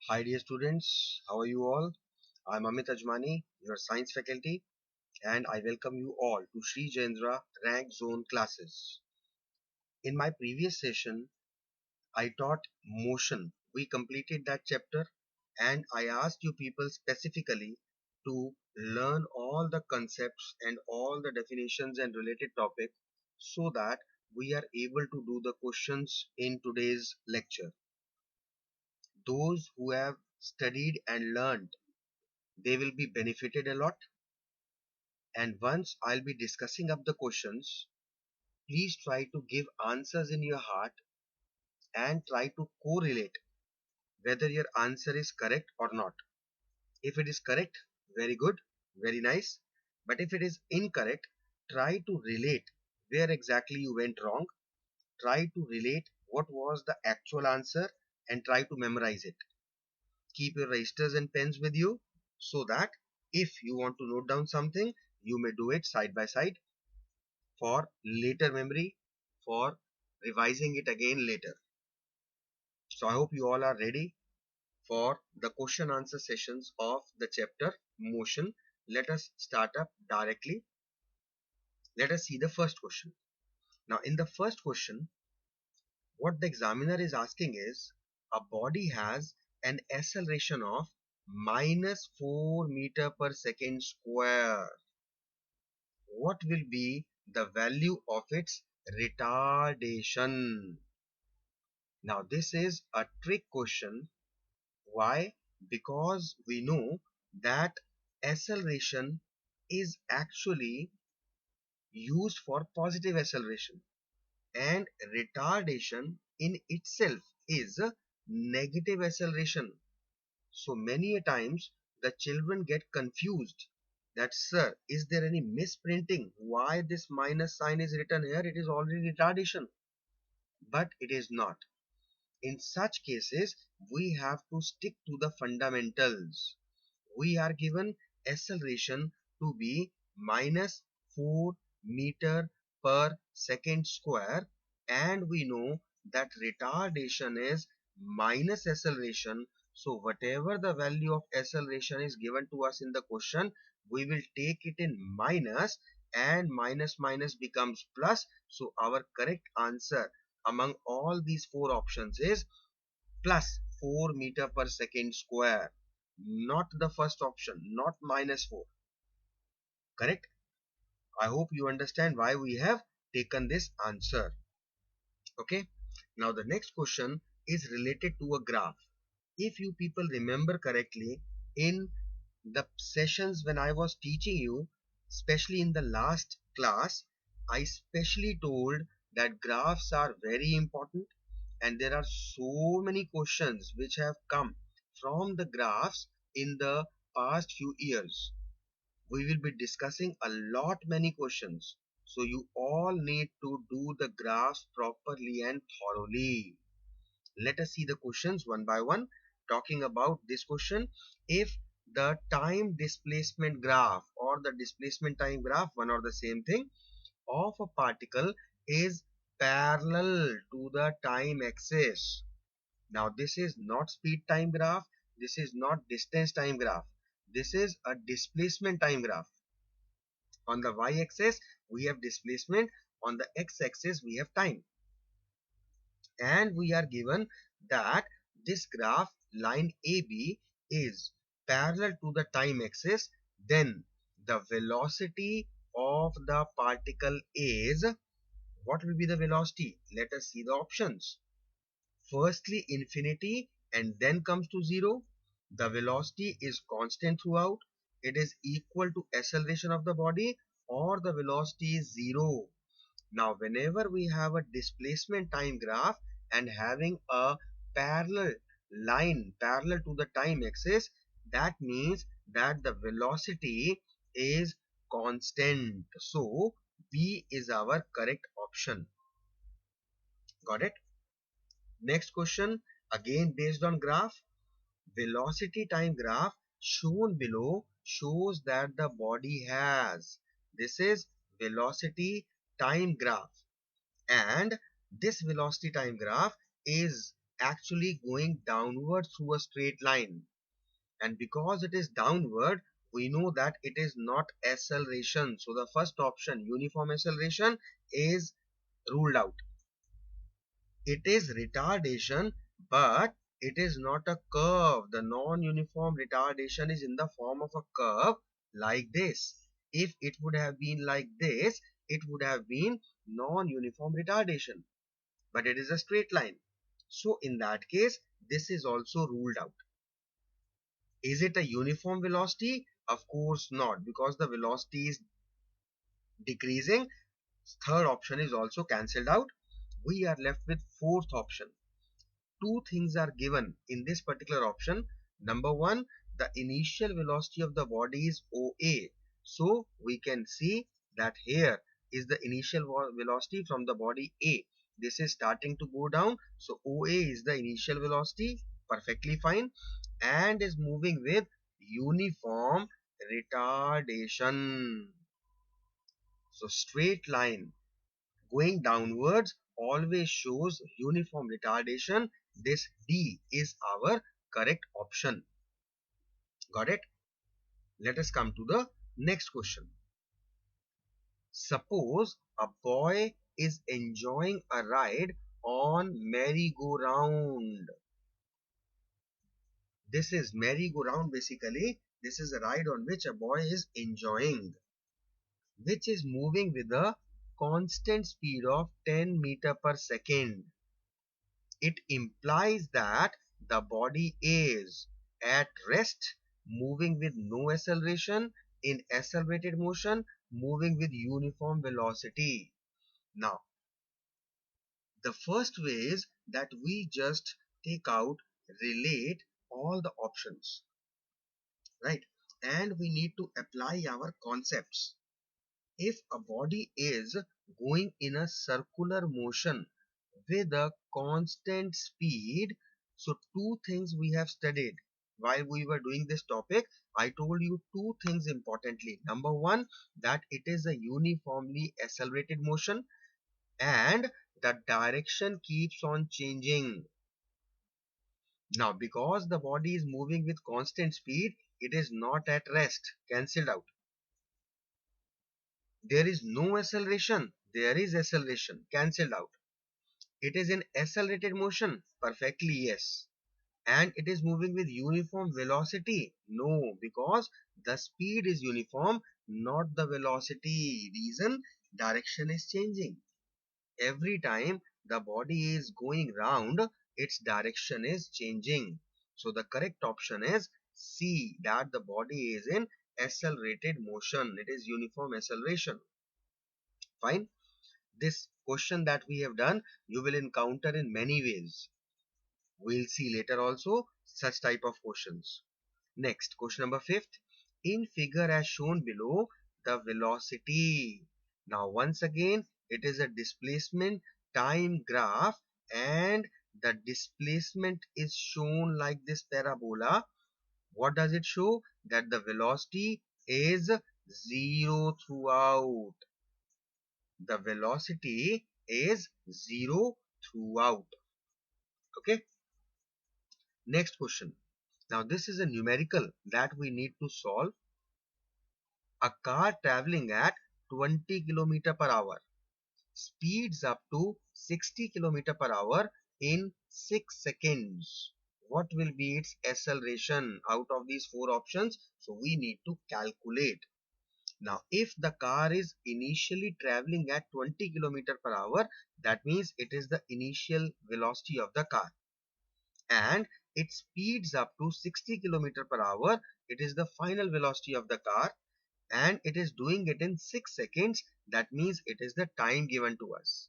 Hi dear students, how are you all? I'm Amit Ajmani, your science faculty, and I welcome you all to Sri Jendra Rank Zone classes. In my previous session, I taught motion. We completed that chapter and I asked you people specifically to learn all the concepts and all the definitions and related topic so that we are able to do the questions in today's lecture. Those who have studied and learned, they will be benefited a lot. And once I'll be discussing up the questions, please try to give answers in your heart and try to correlate whether your answer is correct or not. If it is correct, very good, very nice. But if it is incorrect, try to relate where exactly you went wrong. Try to relate what was the actual answer and try to memorize it. Keep your registers and pens with you so that if you want to note down something, you may do it side by side for later memory, for revising it again later. So I hope you all are ready for the question answer sessions of the chapter motion. Let us start up directly. Let us see the first question. Now in the first question, what the examiner is asking is, a body has an acceleration of minus 4 meter per second square. What will be the value of its retardation? Now this is a trick question. Why? Because we know that acceleration is actually used for positive acceleration and retardation in itself is a negative acceleration. So many a times the children get confused that, sir, is there any misprinting? Why this minus sign is written here? It is already retardation. But it is not. In such cases, we have to stick to the fundamentals. We are given acceleration to be minus 4 meter per second square, and we know that retardation is minus acceleration. So whatever the value of acceleration is given to us in the question, we will take it in minus, and minus minus becomes plus. So our correct answer among all these four options is plus 4 meter per second square, not the first option, not minus 4. Correct? I hope you understand why we have taken this answer. Okay. Now the next question is related to a graph. If you people remember correctly, in the sessions when I was teaching you, especially in the last class, I specially told that graphs are very important and there are so many questions which have come from the graphs in the past few years. We will be discussing a lot many questions, so you all need to do the graphs properly and thoroughly. Let us see the questions one by one. Talking about this question, if the time displacement graph or the displacement time graph, one or the same thing, of a particle is parallel to the time axis. Now this is not speed time graph, this is not distance time graph, this is a displacement time graph. On the y-axis we have displacement, on the x-axis we have time, and we are given that this graph line AB is parallel to the time axis. Then the velocity of the particle is, what will be the velocity? Let us see the options. Firstly infinity and then comes to 0. The velocity is constant throughout. It is equal to acceleration of the body, or the velocity is 0. Now whenever we have a displacement time graph and having a parallel line parallel to the time axis, that means that the velocity is constant. So B is our correct option. Got it? Next question, again based on graph. Velocity time graph shown below shows that the body has. This is velocity time graph, and this velocity time graph is actually going downward through a straight line. And because it is downward, we know that it is not acceleration. So the first option, uniform acceleration, is ruled out. It is retardation, but it is not a curve. The non-uniform retardation is in the form of a curve like this. If it would have been like this, it would have been non-uniform retardation, but it is a straight line. So in that case, this is also ruled out. Is it a uniform velocity? Of course not, because the velocity is decreasing. Third option is also cancelled out. We are left with fourth option. Two things are given in this particular option. Number one, the initial velocity of the body is OA. So we can see that here is the initial velocity from the body A. This is starting to go down. So OA is the initial velocity. Perfectly fine. And is moving with uniform retardation. So straight line going downwards always shows uniform retardation. This D is our correct option. Got it? Let us come to the next question. Suppose a boy is enjoying a ride on merry-go-round. This is merry-go-round basically. This is a ride on which a boy is enjoying, which is moving with a constant speed of 10 meter per second. It implies that the body is at rest, moving with no acceleration, in accelerated motion, moving with uniform velocity. Now, the first way is that we just take out, relate all the options, right? And we need to apply our concepts. If a body is going in a circular motion with a constant speed, so two things we have studied while we were doing this topic. I told you two things importantly. Number one, that it is a uniformly accelerated motion and the direction keeps on changing. Now, because the body is moving with constant speed, it is not at rest. Cancelled out. There is no acceleration. There is acceleration. Cancelled out. It is in accelerated motion. Perfectly yes. And it is moving with uniform velocity. No, because the speed is uniform, not the velocity. Reason, direction is changing. Every time the body is going round, its direction is changing. So the correct option is C, that the body is in accelerated motion. It is uniform acceleration. Fine. This question that we have done, you will encounter in many ways. We'll see later also such type of questions. Next, question number fifth. In figure as shown below, the velocity. Now, once again, it is a displacement time graph and the displacement is shown like this parabola. What does it show? That the velocity is zero throughout. The velocity is zero throughout. Okay. Next question. Now this is a numerical that we need to solve. A car traveling at 20 km per hour speeds up to 60 km per hour in 6 seconds. What will be its acceleration out of these four options? So we need to calculate. Now, if the car is initially traveling at 20 km per hour, that means it is the initial velocity of the car. And it speeds up to 60 km per hour. It is the final velocity of the car and it is doing it in 6 seconds. That means it is the time given to us.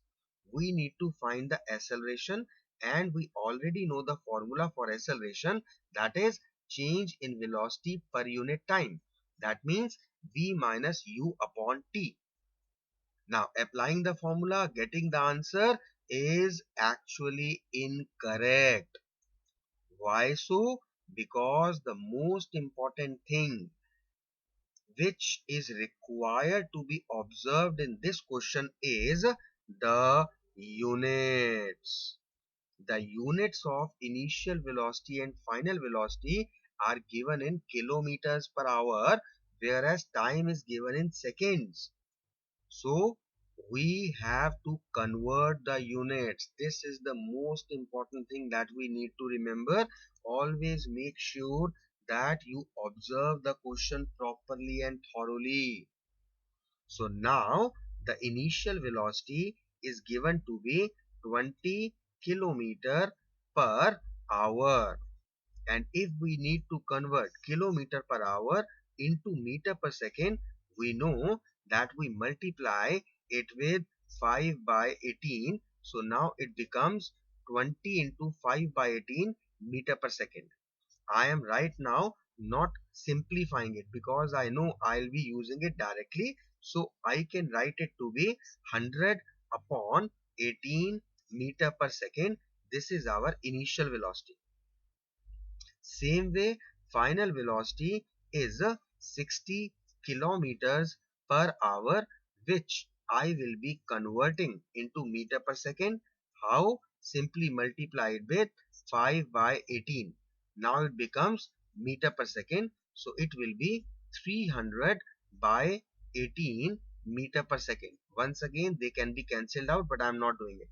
We need to find the acceleration and we already know the formula for acceleration, that is change in velocity per unit time. That means v minus u upon t. Now applying the formula, getting the answer is actually incorrect. Why so? Because the most important thing which is required to be observed in this question is the units. the units of initial velocity and final velocity are given in kilometers per hour, whereas time is given in seconds. So we have to convert the units. This is the most important thing that we need to remember. Always make sure that you observe the question properly and thoroughly. So now the initial velocity is given to be 20 kilometer per hour. And if we need to convert kilometer per hour into meter per second, we know that we multiply it with 5 by 18. So now it becomes 20 into 5 by 18 meter per second. I am right now not simplifying it because I know I'll be using it directly. So I can write it to be 100 upon 18 meter per second. This is our initial velocity. Same way, final velocity is 60 kilometers per hour, which I will be converting into meter per second. How? Simply multiply it with 5 by 18. Now it becomes meter per second. So it will be 300 by 18 meter per second. Once again, they can be cancelled out, but I am not doing it.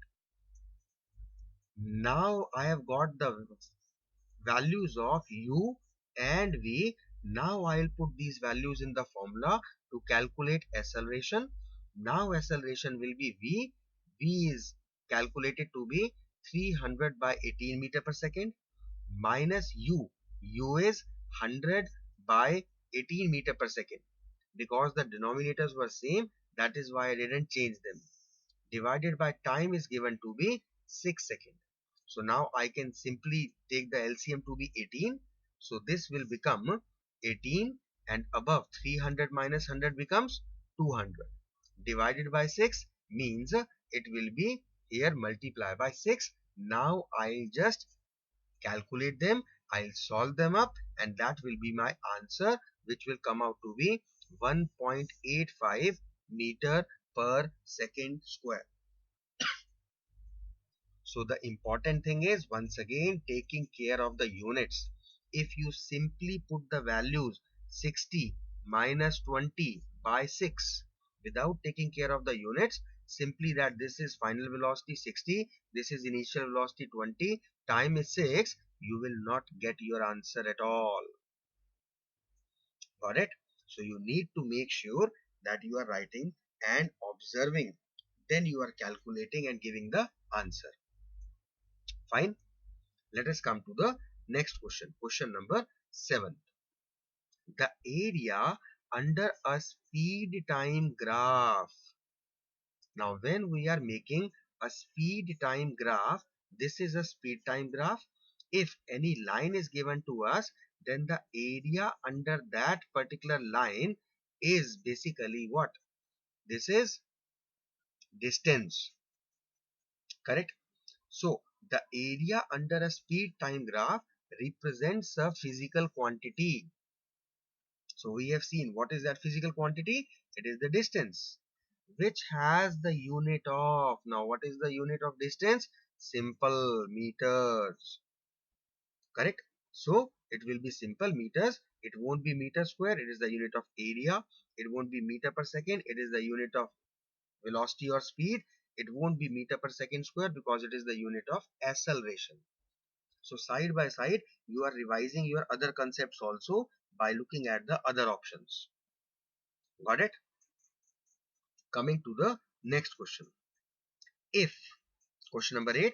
Now I have got the values of u and v. Now I'll put these values in the formula to calculate acceleration. Now acceleration will be v. V is calculated to be 300 by 18 meter per second minus u. U is 100 by 18 meter per second. Because the denominators were same, that is why I didn't change them. Divided by time is given to be 6 seconds. So now I can simply take the LCM to be 18. So this will become 18, and above 300 minus 100 becomes 200. Divided by 6 means it will be here multiply by 6. Now I'll just calculate them. I'll solve them up, and that will be my answer, which will come out to be 1.85 meter per second square. So the important thing is once again taking care of the units. If you simply put the values 60 minus 20 by 6 without taking care of the units, simply that this is final velocity 60, this is initial velocity 20, time is 6, you will not get your answer at all. Got it? So you need to make sure that you are writing and observing. Then you are calculating and giving the answer. Fine. Let us come to the next question. Question number 7. The area under a speed time graph. Now, when we are making a speed time graph, this is a speed time graph. If any line is given to us, then the area under that particular line is basically what? This is distance. Correct? So, the area under a speed time graph represents a physical quantity. So, we have seen what is that physical quantity? It is the distance, which has the unit of. Now, what is the unit of distance? Simple, meters. Correct? So, it will be simple meters. It won't be meter square. It is the unit of area. It won't be meter per second. It is the unit of velocity or speed. It won't be meter per second square because it is the unit of acceleration. So side by side, you are revising your other concepts also by looking at the other options. Got it? Coming to the next question. If, question number 8,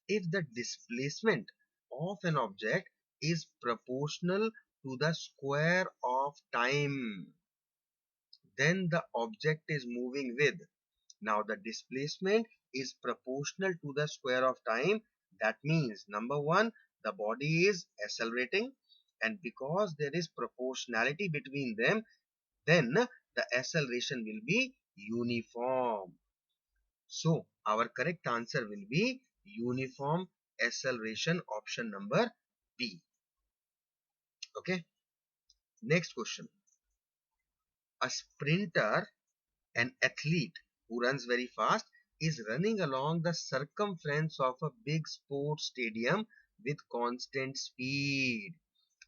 if the displacement of an object is proportional to the square of time, then the object is moving with. Now the displacement is proportional to the square of time. That means number 1, the body is accelerating, and because there is proportionality between them, then the acceleration will be uniform. So our correct answer will be uniform acceleration, option number B. Okay. Next question. A sprinter, an athlete who runs very fast, is running along the circumference of a big sports stadium with constant speed.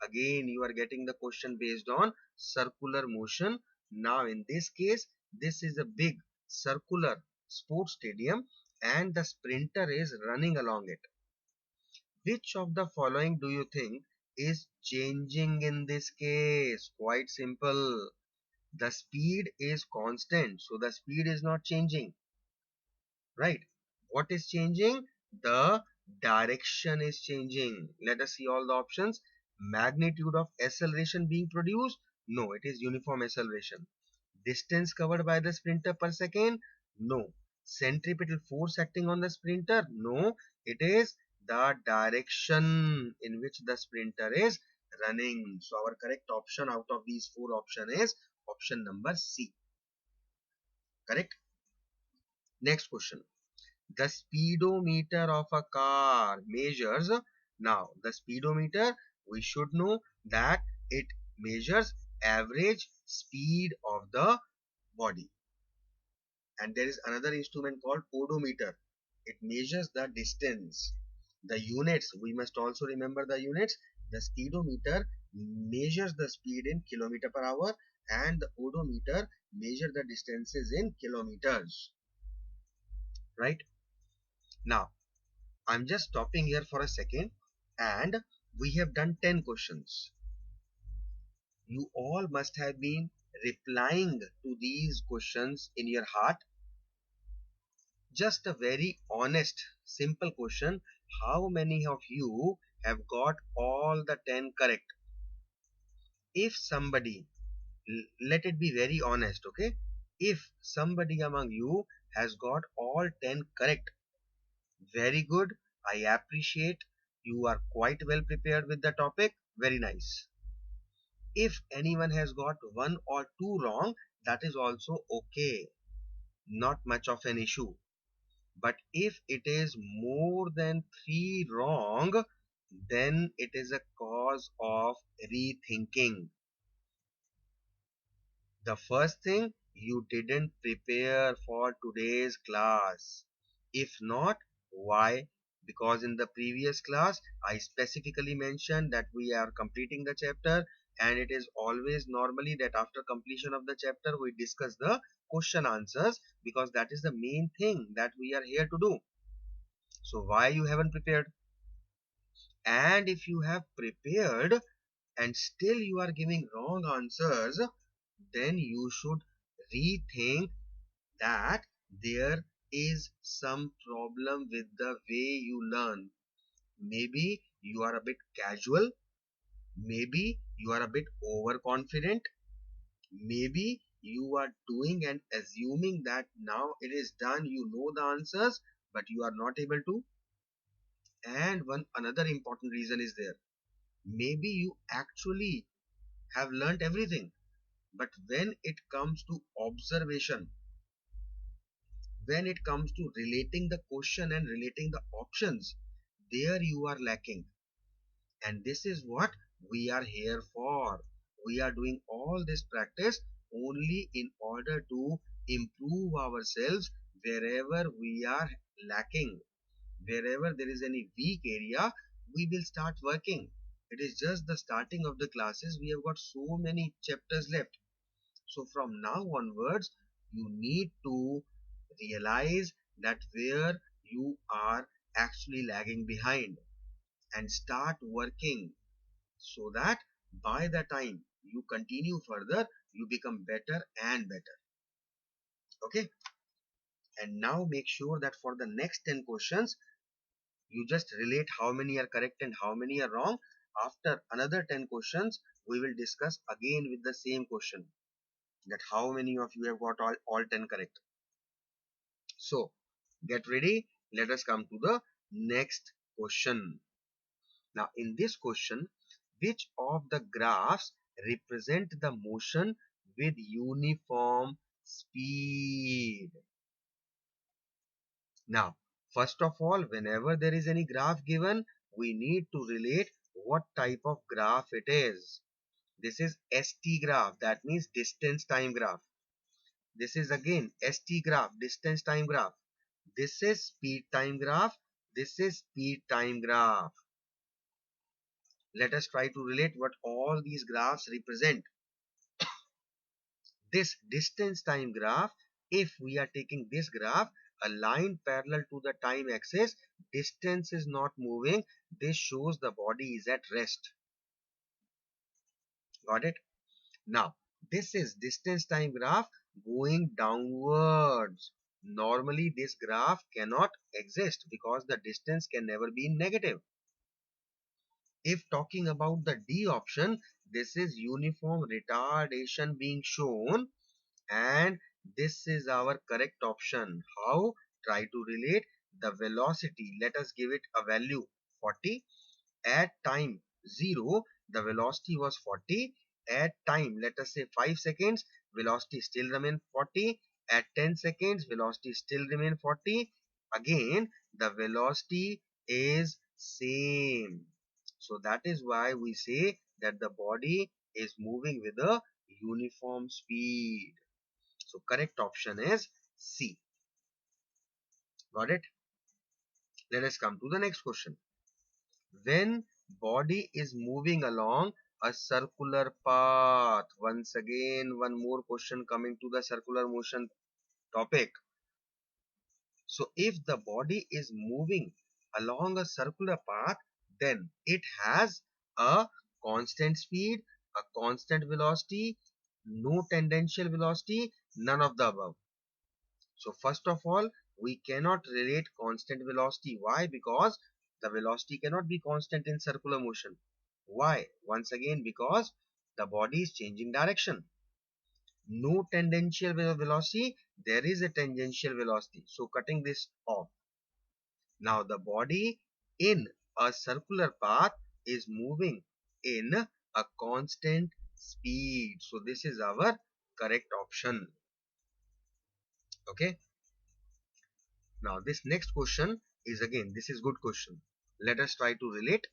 Again, you are getting the question based on circular motion. Now, in this case, this is a big circular sports stadium and the sprinter is running along it. Which of the following do you think is changing in this case? Quite simple. The speed is constant, so the speed is not changing, right? What is changing? The direction is changing. Let us see all the options. Magnitude of acceleration being produced? No, it is uniform acceleration. Distance covered by the sprinter per second? No. Centripetal force acting on the sprinter? No. It is the direction in which the sprinter is running. So our correct option out of these four options is option number C. Correct? Next question. The speedometer of a car measures. Now, the speedometer, we should know that it measures average speed of the body. And there is another instrument called odometer. It measures the distance. The units, we must also remember the units. The speedometer measures the speed in kilometer per hour and the odometer measure the distances in kilometers. Right? Now, I'm just stopping here for a second and we have done 10 questions. You all must have been replying to these questions in your heart. Just a very honest, simple question. How many of you have got all the 10 correct? If somebody, let it be very honest, okay? If somebody among you has got all 10 correct, very good. I appreciate you are quite well prepared with the topic. Very nice. If anyone has got one or two wrong, that is also okay. Not much of an issue. But if it is more than three wrong, then it is a cause of rethinking. The first thing, you didn't prepare for today's class. If not, why? Because in the previous class, I specifically mentioned that we are completing the chapter and it is always normally that after completion of the chapter, we discuss the question answers because that is the main thing that we are here to do. So why you haven't prepared? And if you have prepared and still you are giving wrong answers, then you should rethink that there is some problem with the way you learn. Maybe you are a bit casual, maybe you are a bit overconfident, maybe you are doing and assuming that now it is done, you know the answers, but you are not able to. And one another important reason is there. Maybe you actually have learnt everything, but when it comes to observation, when it comes to relating the question and relating the options, there you are lacking. And this is what we are here for. We are doing all this practice only in order to improve ourselves wherever we are lacking. Wherever there is any weak area, we will start working. It is just the starting of the classes. We have got so many chapters left. So from now onwards, you need to realize that where you are actually lagging behind and start working so that by the time you continue further, you become better and better. Okay. And now make sure that for the next 10 questions, you just relate how many are correct and how many are wrong. After another 10 questions, we will discuss again with the same question that how many of you have got all 10 correct. So get ready. Let us come to the next question. Now in this question, which of the graphs represent the motion with uniform speed? Now, first of all, whenever there is any graph given, we need to relate what type of graph it is. This is ST graph, that means distance time graph. This is again ST graph, distance time graph. This is speed time graph. This is speed time graph. Let us try to relate what all these graphs represent. This distance time graph, if we are taking this graph, a line parallel to the time axis, distance is not moving. This shows the body is at rest. Got it? Now, this is distance time graph going downwards. Normally, this graph cannot exist because the distance can never be negative. If talking about the D option, this is uniform retardation being shown, and this is our correct option. How? Try to relate the velocity. Let us give it a value 40. At time 0, the velocity was 40. At time, let us say 5 seconds, velocity still remain 40. At 10 seconds, velocity still remain 40. Again, the velocity is same. So that is why we say that the body is moving with a uniform speed. So correct option is C. Got it? Let us come to the next question. When body is moving along a circular path, once again one more question coming to the circular motion topic. So if the body is moving along a circular path, then it has a constant speed, a constant velocity, no tangential velocity, none of the above. So first of all, we cannot relate constant velocity. Why? Because the velocity cannot be constant in circular motion. Why? Once again, because the body is changing direction. No tangential velocity, there is a tangential velocity. So cutting this off. Now the body in a circular path is moving in a constant speed. So this is our correct option. Okay. Now this next question is again, this is good question. Let us try to relate.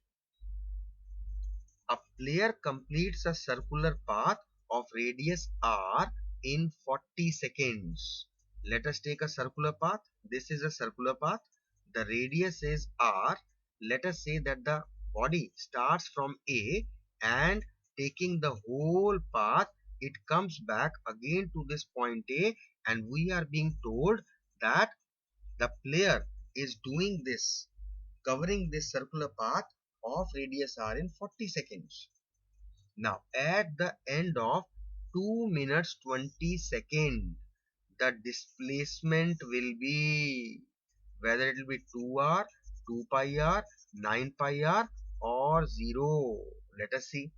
A player completes a circular path of radius r in 40 seconds. Let us take a circular path. This is a circular path. The radius is r. Let us say that the body starts from A and taking the whole path, it comes back again to this point A, and we are being told that the player is doing this, covering this circular path of radius r in 40 seconds. Now, at the end of 2 minutes 20 seconds, the displacement will be, whether it will be 2r, 2 pi r, 9 pi r, or 0. Let us see.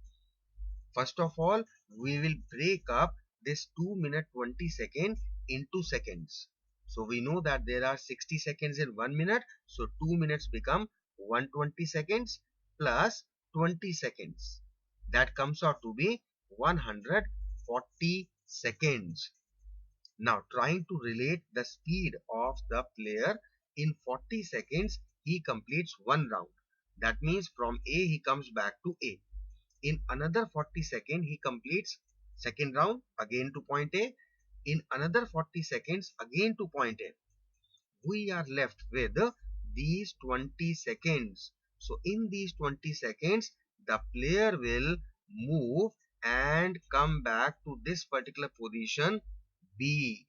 First of all, we will break up this 2 minute 20 second into seconds. So we know that there are 60 seconds in 1 minute. So 2 minutes become 120 seconds plus 20 seconds. That comes out to be 140 seconds. Now trying to relate the speed of the player, in 40 seconds he completes one round. That means from A he comes back to A. In another 40 seconds, he completes second round again to point A. In another 40 seconds, again to point A. We are left with these 20 seconds. So in these 20 seconds, the player will move and come back to this particular position B.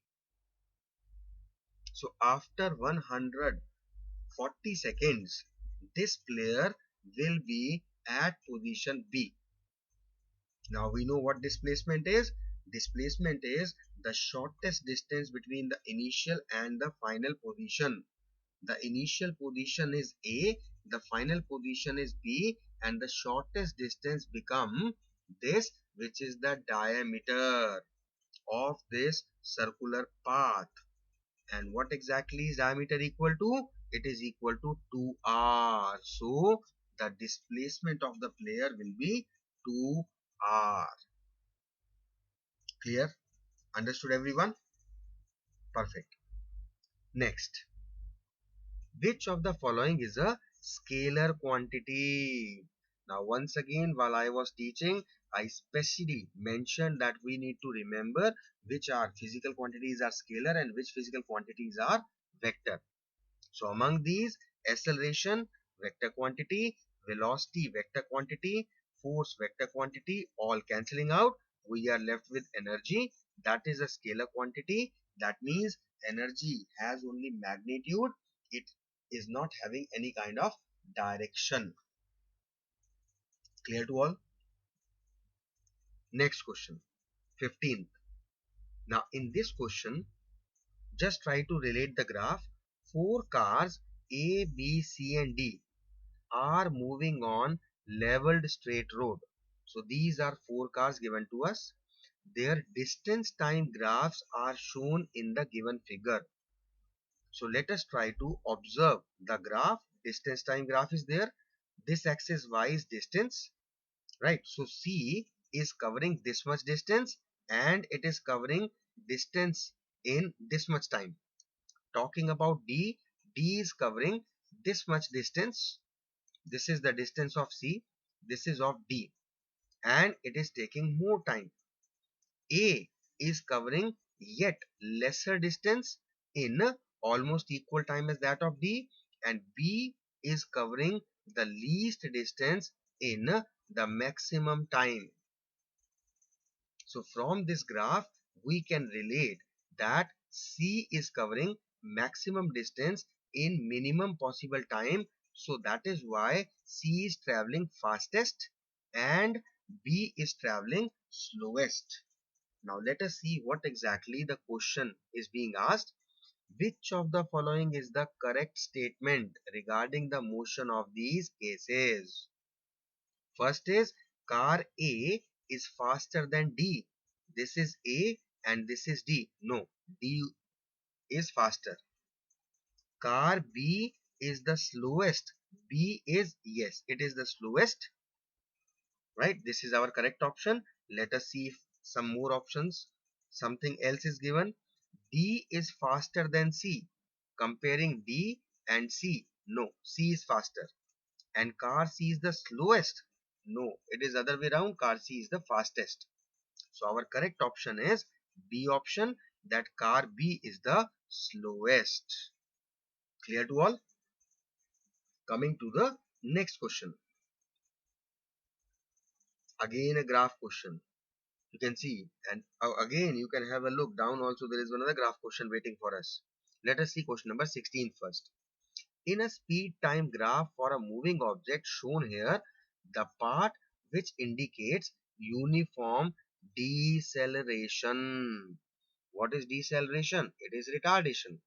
So after 140 seconds, this player will be at position B. Now we know what displacement is. Displacement is the shortest distance between the initial and the final position. The initial position is A, the final position is B, and the shortest distance become this, which is the diameter of this circular path. And what exactly is diameter equal to? It is equal to 2r. So the displacement of the player will be 2r. Clear? Understood everyone? Perfect. Next, which of the following is a scalar quantity? Now once again, while I was teaching, I specially mentioned that we need to remember which are physical quantities are scalar and which physical quantities are vector. So among these, acceleration vector quantity, velocity vector quantity, force vector quantity, all cancelling out, we are left with energy. That is a scalar quantity. That means energy has only magnitude. It is not having any kind of direction. Clear to all? Next question, 15th. Now in this question, just try to relate the graph. Four cars A, B, C and D are moving on leveled straight road. So these are four cars given to us. Their distance time graphs are shown in the given figure. So let us try to observe the graph. Distance time graph is there. This axis y is distance, right? So C is covering this much distance and it is covering distance in this much time. Talking about D, D is covering this much distance. This is the distance of C, this is of D, and it is taking more time. A is covering yet lesser distance in almost equal time as that of D, and B is covering the least distance in the maximum time. So from this graph, we can relate that C is covering maximum distance in minimum possible time. So that is why C is traveling fastest and B is traveling slowest. Now let us see what exactly the question is being asked. Which of the following is the correct statement regarding the motion of these cases? First is car A is faster than D. This is A and this is D. No, D is faster. Car B is the slowest. B is, yes, it is the slowest. Right? This is our correct option. Let us see if some more options. Something else is given. D is faster than C. Comparing D and C. No, C is faster. And car C is the slowest. No, it is other way around. Car C is the fastest. So our correct option is B option, that car B is the slowest. Clear to all? Coming to the next question. Again a graph question. You can see, and again you can have a look down also. There is another graph question waiting for us. Let us see question number 16 first. In a speed time graph for a moving object shown here, the part which indicates uniform deceleration. What is deceleration? It is retardation,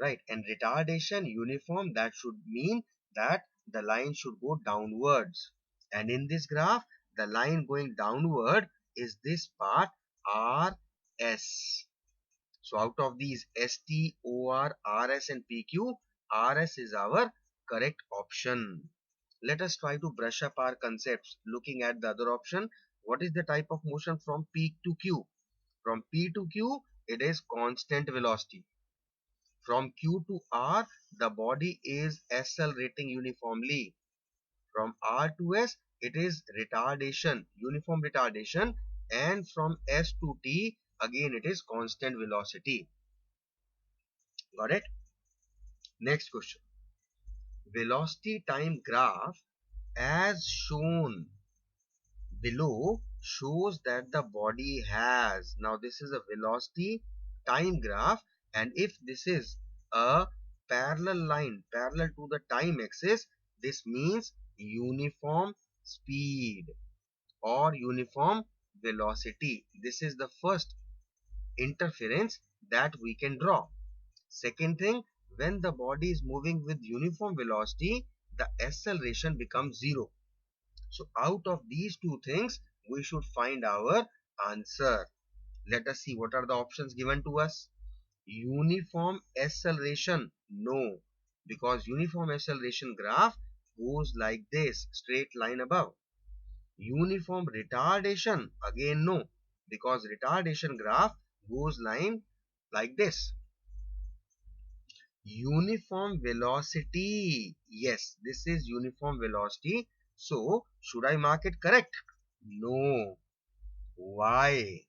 right? And retardation uniform, that should mean that the line should go downwards. And in this graph, the line going downward is this part RS. So out of these ST, OR, RS and PQ, RS is our correct option. Let us try to brush up our concepts looking at the other option. What is the type of motion from P to Q? From P to Q, it is constant velocity. From Q to R, the body is accelerating uniformly. From R to S, it is retardation, uniform retardation. And from S to T, again it is constant velocity. Got it? Next question. Velocity time graph as shown below shows that the body has. Now this is a velocity time graph, and if this is a parallel line parallel to the time axis, this means uniform speed or uniform velocity. This is the first interference that we can draw. Second thing, when the body is moving with uniform velocity, the acceleration becomes zero. So out of these two things, we should find our answer. Let us see what are the options given to us. Uniform acceleration, no, because uniform acceleration graph goes like this, straight line above. Uniform retardation, again no, because retardation graph goes line like this. Uniform velocity, yes, this is uniform velocity. So should I mark it correct? No. Why?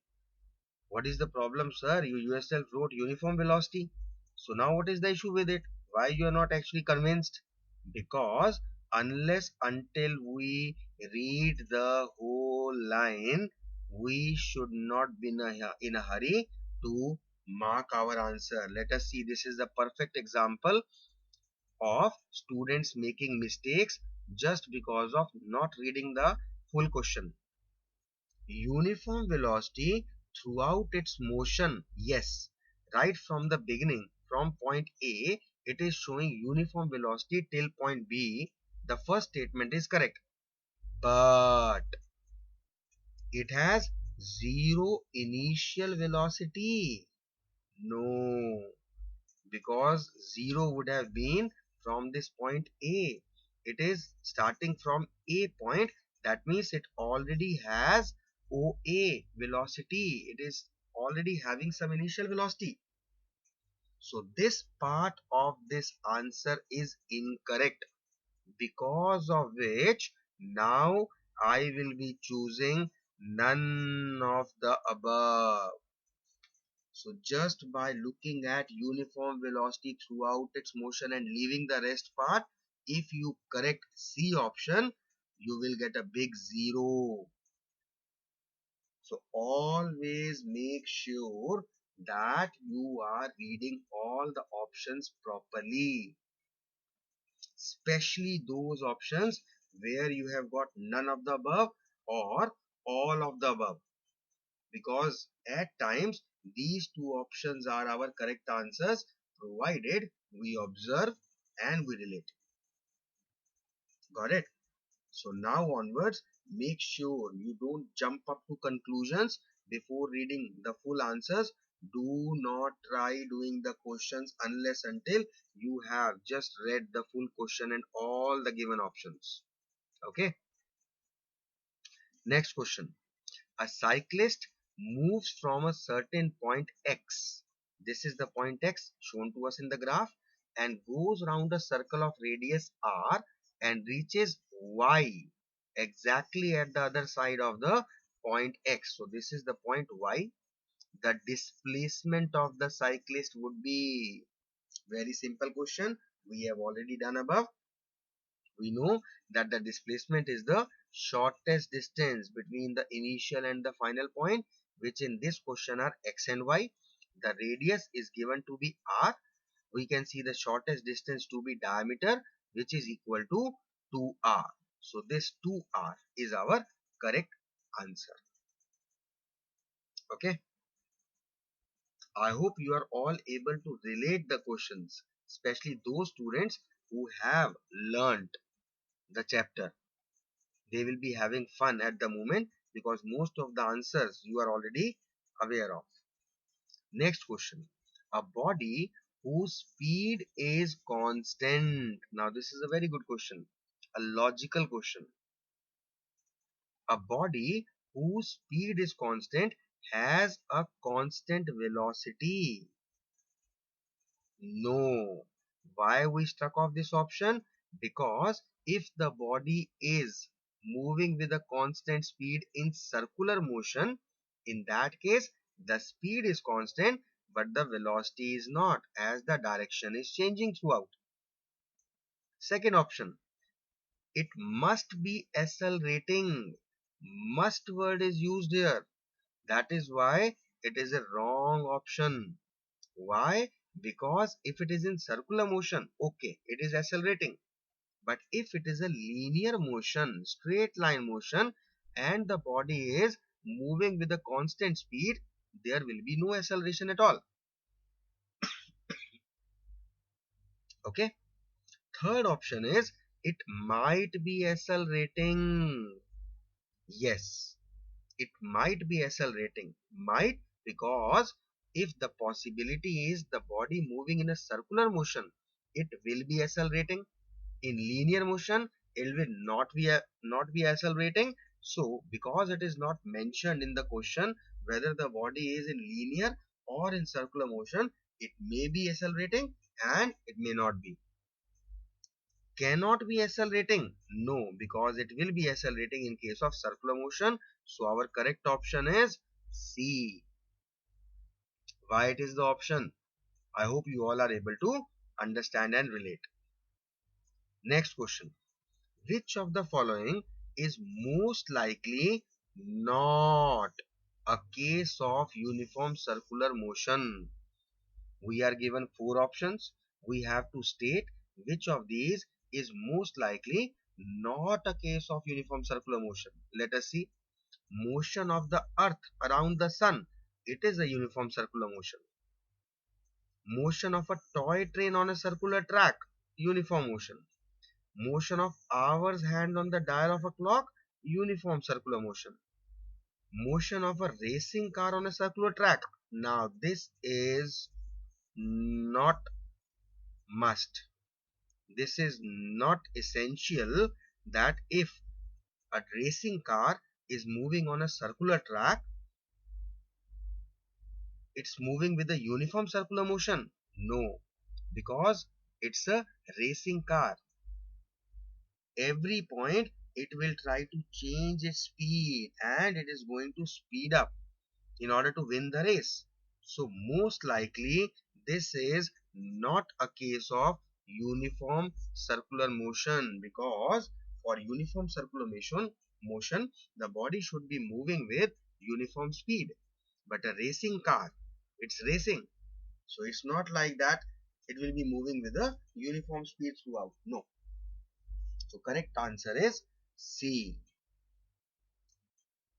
What is the problem, sir? You yourself wrote uniform velocity. So now what is the issue with it? Why you are not actually convinced? Because unless until we read the whole line, we should not be in a hurry to mark our answer. Let us see. This is the perfect example of students making mistakes just because of not reading the full question. Uniform velocity throughout its motion. Yes, right from the beginning, from point A, it is showing uniform velocity till point B. The first statement is correct, but it has zero initial velocity. No, because 0 would have been from this point A. It is starting from A point. That means it already has OA velocity. It is already having some initial velocity. So this part of this answer is incorrect, because of which now I will be choosing none of the above. So just by looking at uniform velocity throughout its motion and leaving the rest part, if you correct C option, you will get a big 0. So always make sure that you are reading all the options properly, especially those options where you have got none of the above or all of the above, because at times these two options are our correct answers provided we observe and we relate. Got it? So now onwards, make sure you don't jump up to conclusions before reading the full answers. Do not try doing the questions unless until you have just read the full question and all the given options. Okay. Next question. A cyclist moves from a certain point X. This is the point X shown to us in the graph, and goes round a circle of radius R and reaches Y exactly at the other side of the point X. So this is the point Y. The displacement of the cyclist would be very simple question. We have already done above. We know that the displacement is the shortest distance between the initial and the final point, which in this question are x and y. The radius is given to be r. We can see the shortest distance to be diameter, which is equal to 2r. So this 2r is our correct answer. Okay. I hope you are all able to relate the questions, especially those students who have learnt the chapter. They will be having fun at the moment because most of the answers you are already aware of. Next question. A body whose speed is constant. Now this is a very good question. A logical question. A body whose speed is constant has a constant velocity. No. Why we struck off this option? Because if the body is moving with a constant speed in circular motion, in that case, the speed is constant, but the velocity is not, as the direction is changing throughout. Second option, it must be accelerating. Must word is used here. That is why it is a wrong option. Why? Because if it is in circular motion, okay, it is accelerating. But if it is a linear motion, straight line motion, and the body is moving with a constant speed, there will be no acceleration at all. Okay. Third option is it might be accelerating. Yes, it might be accelerating. Might, because if the possibility is the body moving in a circular motion, it will be accelerating. In linear motion, it will not be accelerating. So because it is not mentioned in the question whether the body is in linear or in circular motion, it may be accelerating and it may not be. Cannot be accelerating? No, because it will be accelerating in case of circular motion. So our correct option is C. Why it is the option? I hope you all are able to understand and relate. Next question. Which of the following is most likely not a case of uniform circular motion? We are given four options. We have to state which of these is most likely not a case of uniform circular motion. Let us see. Motion of the earth around the sun. It is a uniform circular motion. Motion of a toy train on a circular track. Uniform motion. Motion of hour's hand on the dial of a clock. Uniform circular motion. Motion of a racing car on a circular track. Now this is not must. This is not essential that if a racing car is moving on a circular track, it's moving with a uniform circular motion. No, because it's a racing car. Every point it will try to change its speed and it is going to speed up in order to win the race. So most likely this is not a case of uniform circular motion, because for uniform circular motion the body should be moving with uniform speed. But a racing car, it's racing, so it's not like that it will be moving with a uniform speed throughout. No. So correct answer is C.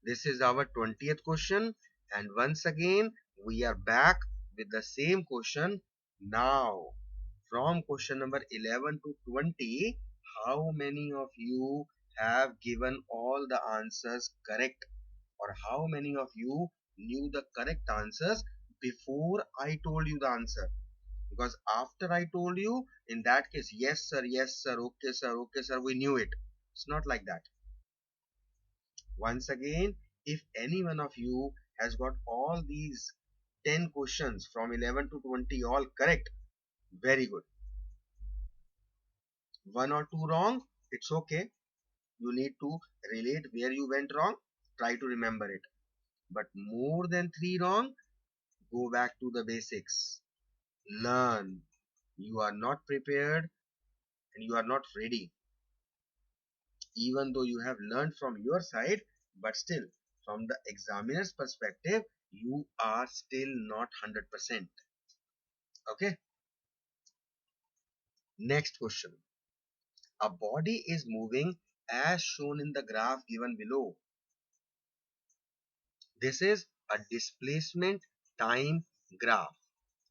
This is our 20th question, and once again we are back with the same question. Now from question number 11 to 20, how many of you have given all the answers correct, or how many of you knew the correct answers before I told you the answer? Because after I told you, in that case, yes sir, okay sir, we knew it. It's not like that. Once again, if any one of you has got all these 10 questions from 11 to 20 all correct, very good. One or two wrong, it's okay. You need to relate where you went wrong, try to remember it. But more than three wrong, go back to the basics. Learn. You are not prepared and you are not ready. Even though you have learned from your side, but still, from the examiner's perspective, you are still not 100%. Okay. Next question. A body is moving as shown in the graph given below. This is a displacement time graph.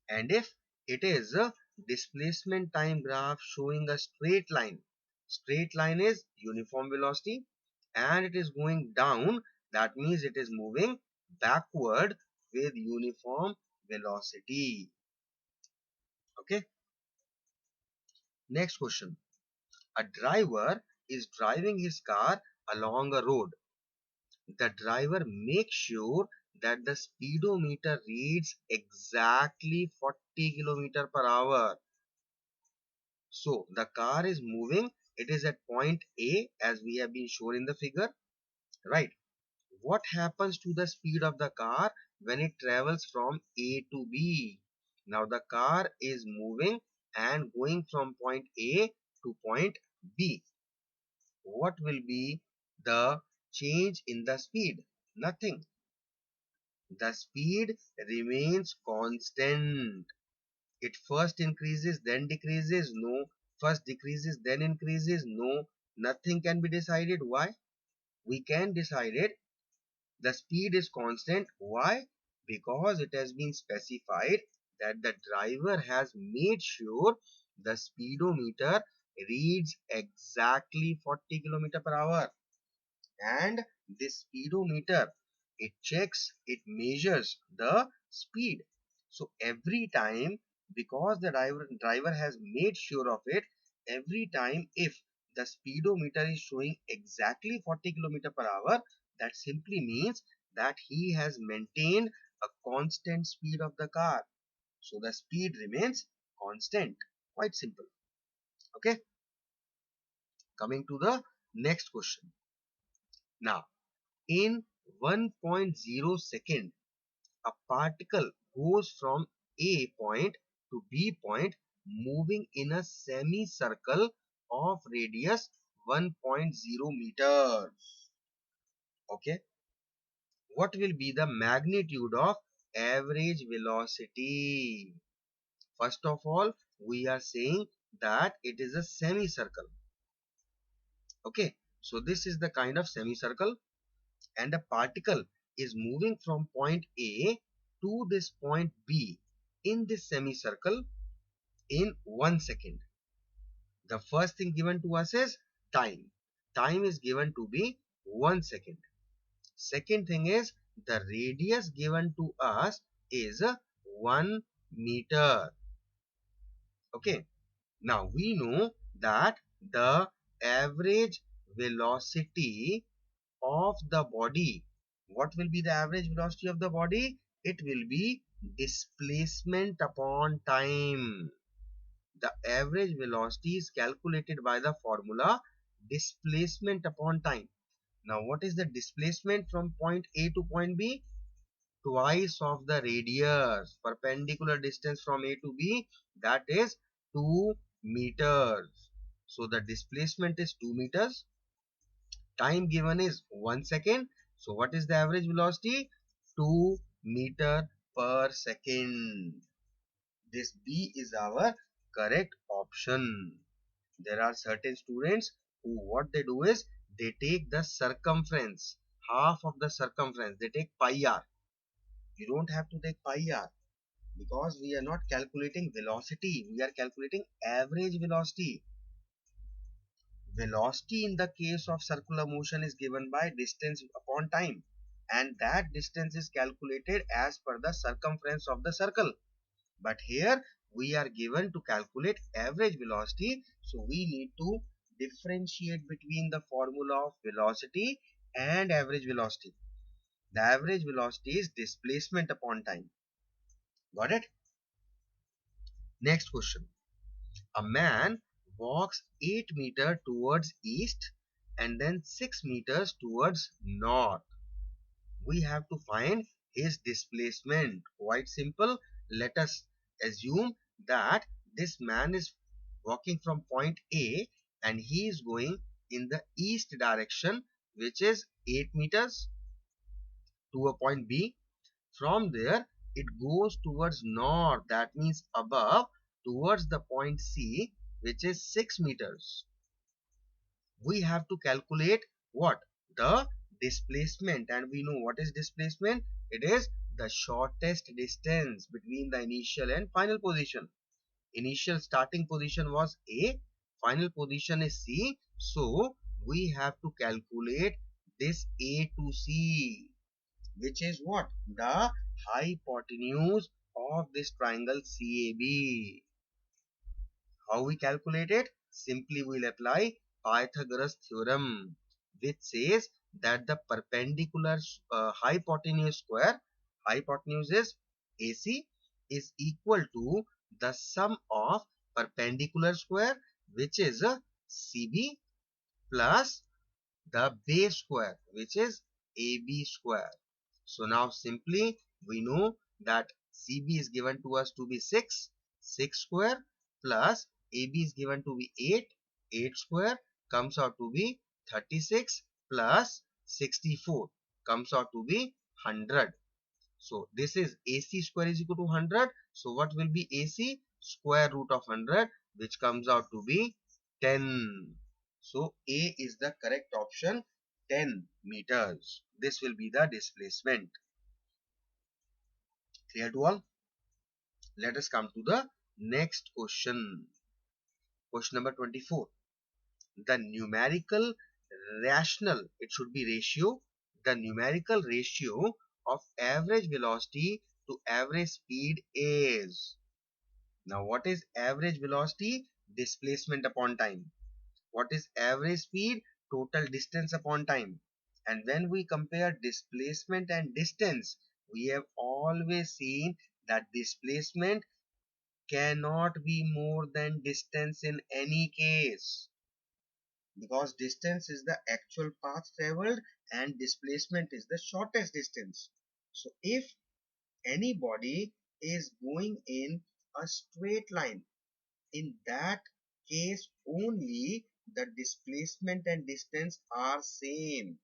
And if it is a displacement time graph showing a straight line is uniform velocity, and it is going down, that means it is moving backward with uniform velocity. Okay. Next question. A driver is driving his car along a road. The driver makes sure that the speedometer reads exactly 40 km per hour. So the car is moving, it is at point A as we have been shown in the figure, right? What happens to the speed of the car when it travels from A to B? Now the car is moving and going from point A to point B. What will be the change in the speed? Nothing. The speed remains constant. It first increases, then decreases. No. First decreases, then increases. No. Nothing can be decided. Why? We can decide it. The speed is constant. Why? Because it has been specified that the driver has made sure the speedometer reads exactly 40 km per hour. And this speedometer, it checks, it measures the speed. So every time, because the driver has made sure of it, every time if the speedometer is showing exactly 40 km per hour, that simply means that he has maintained a constant speed of the car. So the speed remains constant. Quite simple. Okay. Coming to the next question. Now, in 1.0 second, a particle goes from A point to B point moving in a semicircle of radius 1.0 meters. Okay, what will be the magnitude of average velocity? First of all, we are saying that it is a semicircle. Okay, so this is the kind of semicircle, and a particle is moving from point A to this point B in this semicircle in 1 second. The first thing given to us is time. Time is given to be 1 second. Second thing is the radius given to us is 1 meter. Okay. Now we know that the average velocity of the body. What will be the average velocity of the body? It will be displacement upon time. The average velocity is calculated by the formula displacement upon time. Now what is the displacement from point A to point B? Twice of the radius, perpendicular distance from A to B, that is 2 meters. So the displacement is 2 meters. Time given is 1 second. So what is the average velocity? 2 meter per second. This B is our correct option. There are certain students who what they do is they take the circumference, half of the circumference. They take pi r. You don't have to take pi r because we are not calculating velocity. We are calculating average velocity. Velocity in the case of circular motion is given by distance upon time, and that distance is calculated as per the circumference of the circle. But here we are given to calculate average velocity, so we need to differentiate between the formula of velocity and average velocity. The average velocity is displacement upon time. Got it? Next question. A man walks 8 meters towards east and then 6 meters towards north. We have to find his displacement. Quite simple. Let us assume that this man is walking from point A and he is going in the east direction, which is 8 meters to a point B. From there it goes towards north, that means above, towards the point C, which is 6 meters. We have to calculate what? The displacement, and we know what is displacement. It is the shortest distance between the initial and final position. Initial starting position was A, final position is C, so we have to calculate this A to C, which is what? The hypotenuse of this triangle CAB. How we calculate it? Simply we'll apply Pythagoras theorem, which says that the perpendicular hypotenuse is AC, is equal to the sum of perpendicular square, which is CB, plus the base square, which is AB square. So now simply we know that CB is given to us to be 6, 6 square, plus AB is given to be 8, 8 square comes out to be 36, plus 64 comes out to be 100. So this is AC square is equal to 100. So what will be AC? Square root of 100, which comes out to be 10. So A is the correct option, 10 meters. This will be the displacement. Clear to all? Let us come to the next question. Question number 24. The numerical rational, it should be ratio, the numerical ratio of average velocity to average speed is. Now what is average velocity? Displacement upon time. What is average speed? Total distance upon time. And when we compare displacement and distance, we have always seen that displacement cannot be more than distance in any case, because distance is the actual path traveled and displacement is the shortest distance. So if any body is going in a straight line, in that case only the displacement and distance are same.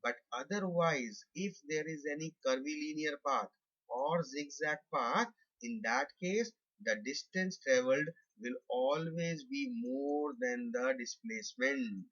But otherwise, if there is any curvilinear path or zigzag path, in that case the distance traveled will always be more than the displacement.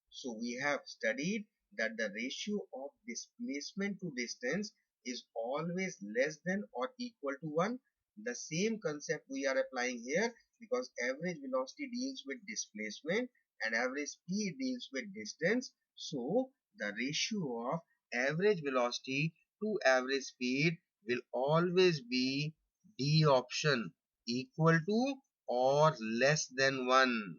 So we have studied that the ratio of displacement to distance is always less than or equal to 1. The same concept we are applying here, because average velocity deals with displacement and average speed deals with distance. So the ratio of average velocity to average speed will always be D option, equal to or less than 1.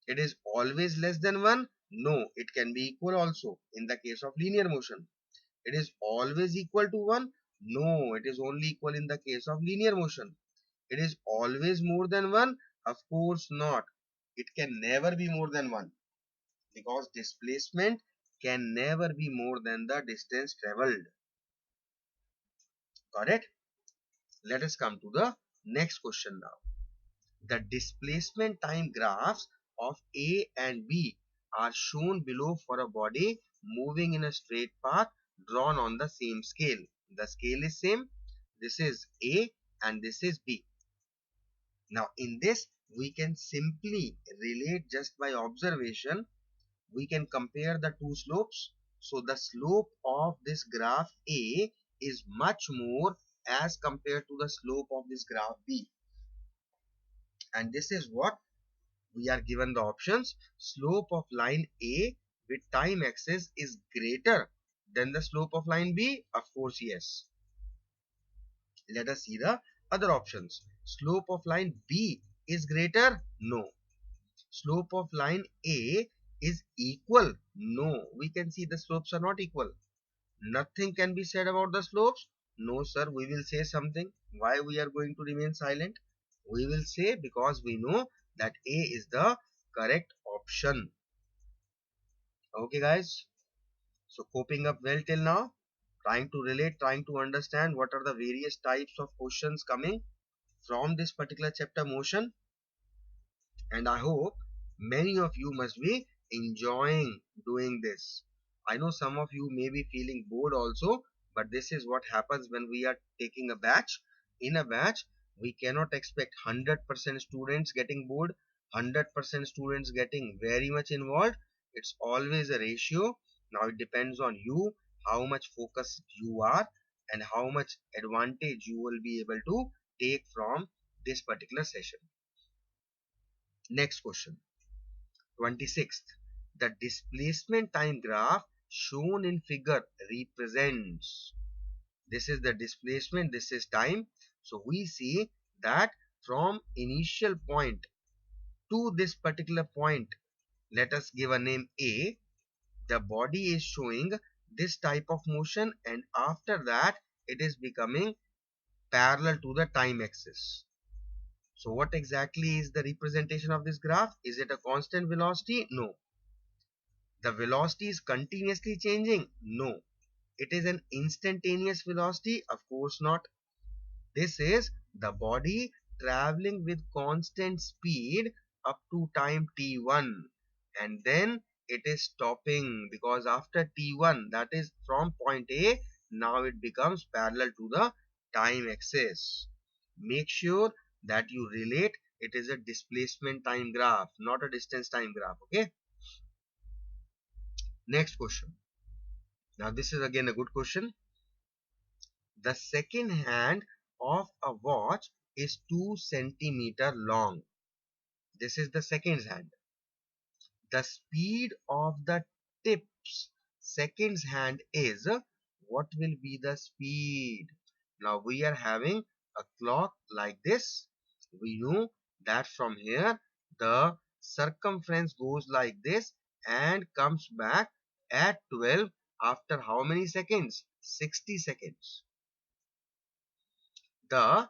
It is always less than 1? No, it can be equal also in the case of linear motion. It is always equal to 1? No, it is only equal in the case of linear motion. It is always more than 1? Of course not. It can never be more than 1, because displacement can never be more than the distance traveled. Got it? Let us come to the next question now. The displacement time graphs of A and B are shown below for a body moving in a straight path drawn on the same scale. The scale is same. This is A and this is B. Now in this we can simply relate just by observation. We can compare the two slopes. So the slope of this graph A is much more as compared to the slope of this graph B. And this is what we are given the options. Slope of line A with time axis is greater than the slope of line B. Of course, yes. Let us see the other options. Slope of line B is greater? No. Slope of line A is equal? No. We can see the slopes are not equal. Nothing can be said about the slopes? No, sir. We will say something. Why we are going to remain silent? We will say because we know that A is the correct option. Okay, guys. So coping up well till now, trying to relate, trying to understand what are the various types of questions coming from this particular chapter motion. And I hope many of you must be enjoying doing this. I know some of you may be feeling bored also, but this is what happens when we are taking a batch. In a batch, we cannot expect 100% students getting bored, 100% students getting very much involved. It's always a ratio. Now it depends on you, how much focused you are and how much advantage you will be able to take from this particular session. Next question. 26th. The displacement time graph shown in figure represents. This is the displacement, this is time. So we see that from initial point to this particular point, let us give a name A, the body is showing this type of motion, and after that it is becoming parallel to the time axis. So what exactly is the representation of this graph? Is it a constant velocity? No. The velocity is continuously changing? No. It is an instantaneous velocity? Of course not. This is the body traveling with constant speed up to time t1, and then it is stopping, because after t1, that is from point A, now it becomes parallel to the time axis. Make sure that you relate it is a displacement time graph, not a distance time graph. Okay. Next question. Now this is again a good question. The second hand of a watch is 2 centimeter long. This is the second hand. The speed of the tips seconds hand is, what will be the speed? Now we are having a clock like this. We know that from here the circumference goes like this and comes back at 12 after how many seconds? 60 seconds. The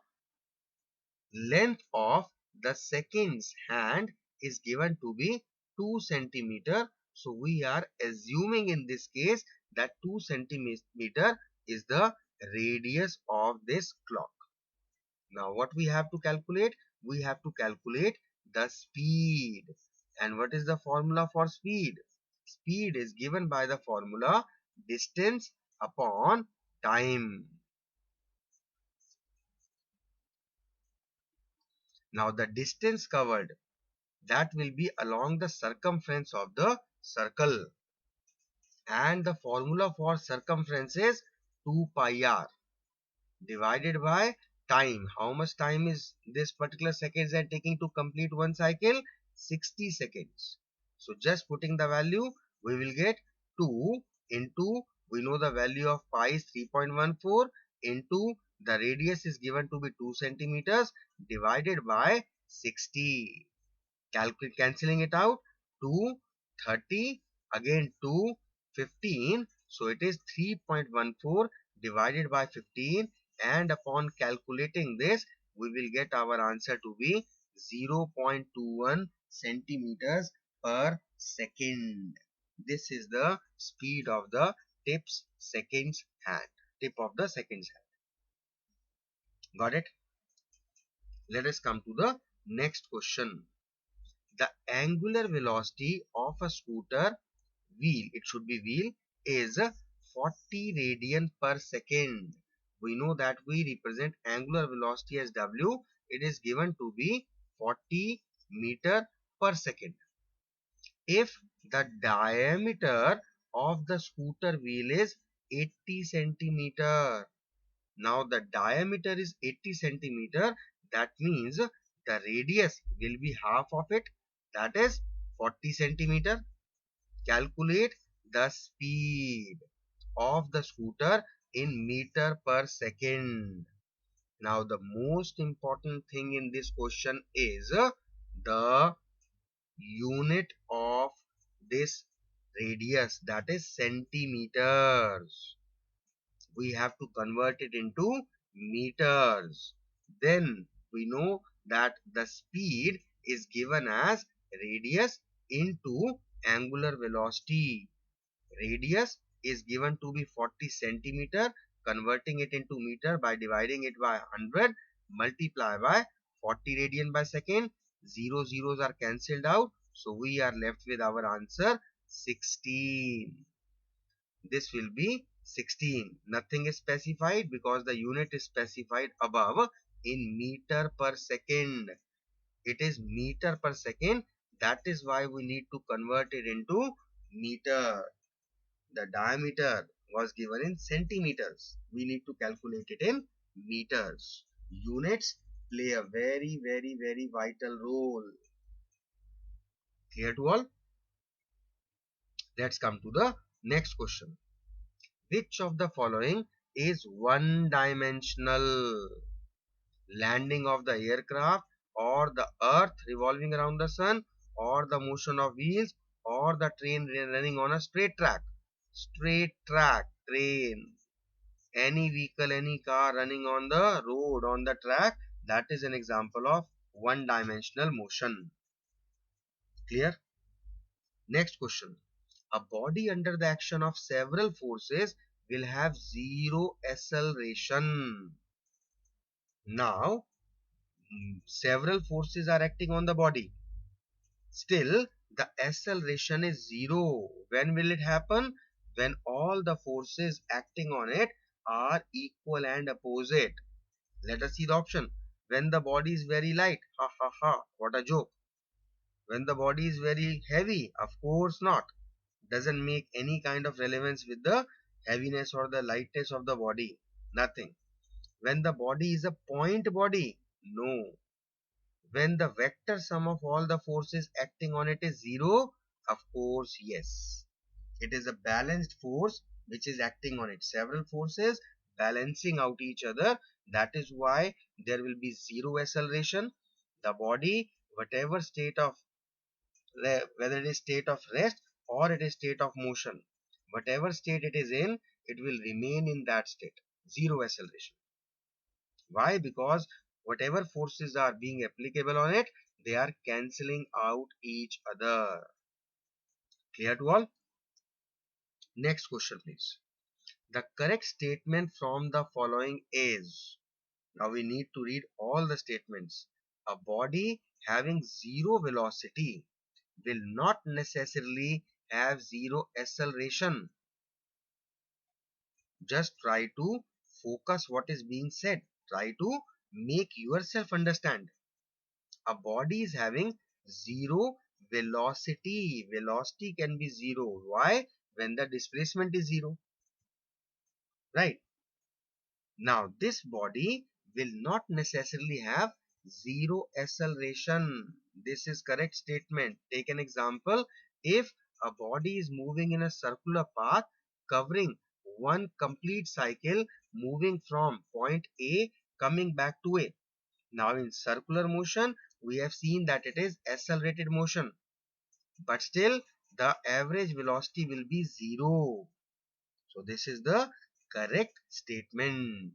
length of the seconds hand is given to be 2 centimeter. So we are assuming in this case that 2 centimeter is the radius of this clock. Now what we have to calculate? We have to calculate the speed. And what is the formula for speed? Speed is given by the formula distance upon time. Now the distance covered, that will be along the circumference of the circle. And the formula for circumference is 2 pi r divided by time. How much time is this particular seconds are taking to complete one cycle? 60 seconds. So just putting the value, we will get 2 into, we know the value of pi is 3.14, into the radius is given to be 2 centimeters divided by 60. Calculate, cancelling it out, 2, 30, again 2, 15. So it is 3.14 divided by 15, and upon calculating this, we will get our answer to be 0.21 centimeters per second. This is the speed of the tips seconds hand. Tip of the seconds hand. Got it? Let us come to the next question. The angular velocity of a scooter wheel, it should be wheel, is 40 radian per second. We know that we represent angular velocity as W. It is given to be 40 meter per second. If the diameter of the scooter wheel is 80 centimeter, now the diameter is 80 centimeter, that means the radius will be half of it, that is 40 centimeter. Calculate the speed of the scooter in meter per second. Now the most important thing in this question is the unit of this radius, that is centimeters. We have to convert it into meters. Then we know that the speed is given as radius into angular velocity. Radius is given to be 40 centimeter. Converting it into meter by dividing it by 100, multiply by 40 radian by second. Zero zeros are cancelled out, so we are left with our answer 16. This will be 16. Nothing is specified because the unit is specified above in meter per second. It is meter per second. That is why we need to convert it into meter. The diameter was given in centimeters. We need to calculate it in meters. Units play a very, very, very vital role. Clear to all? Let's come to the next question. Which of the following is one dimensional? Landing of the aircraft, or the earth revolving around the sun, or the motion of wheels, or the train running on a straight track? Straight track, train. Any vehicle, any car running on the road, on the track, that is an example of one dimensional motion. Clear? Next question. A body under the action of several forces will have zero acceleration. Now, several forces are acting on the body. Still, the acceleration is zero. When will it happen? When all the forces acting on it are equal and opposite. Let us see the option. When the body is very light, ha ha ha, what a joke. When the body is very heavy, of course not. Doesn't make any kind of relevance with the heaviness or the lightness of the body. Nothing. When the body is a point body, no. When the vector sum of all the forces acting on it is zero, of course yes. It is a balanced force which is acting on it. Several forces balancing out each other. That is why there will be zero acceleration. The body, whatever state of, whether it is state of rest or it is state of motion, whatever state it is in, it will remain in that state. Zero acceleration. Why? Because whatever forces are being applicable on it, they are cancelling out each other. Clear to all? Next question please. The correct statement from the following is: Now we need to read all the statements. A body having zero velocity will not necessarily have zero acceleration. Just try to focus what is being said. Try to make yourself understand. A body is having zero velocity. Velocity can be zero. Why? When the displacement is zero. Right? Now, this body will not necessarily have zero acceleration. This is correct statement. Take an example. If a body is moving in a circular path covering one complete cycle, moving from point A coming back to A. Now in circular motion, we have seen that it is accelerated motion. But still, the average velocity will be zero. So this is the correct statement.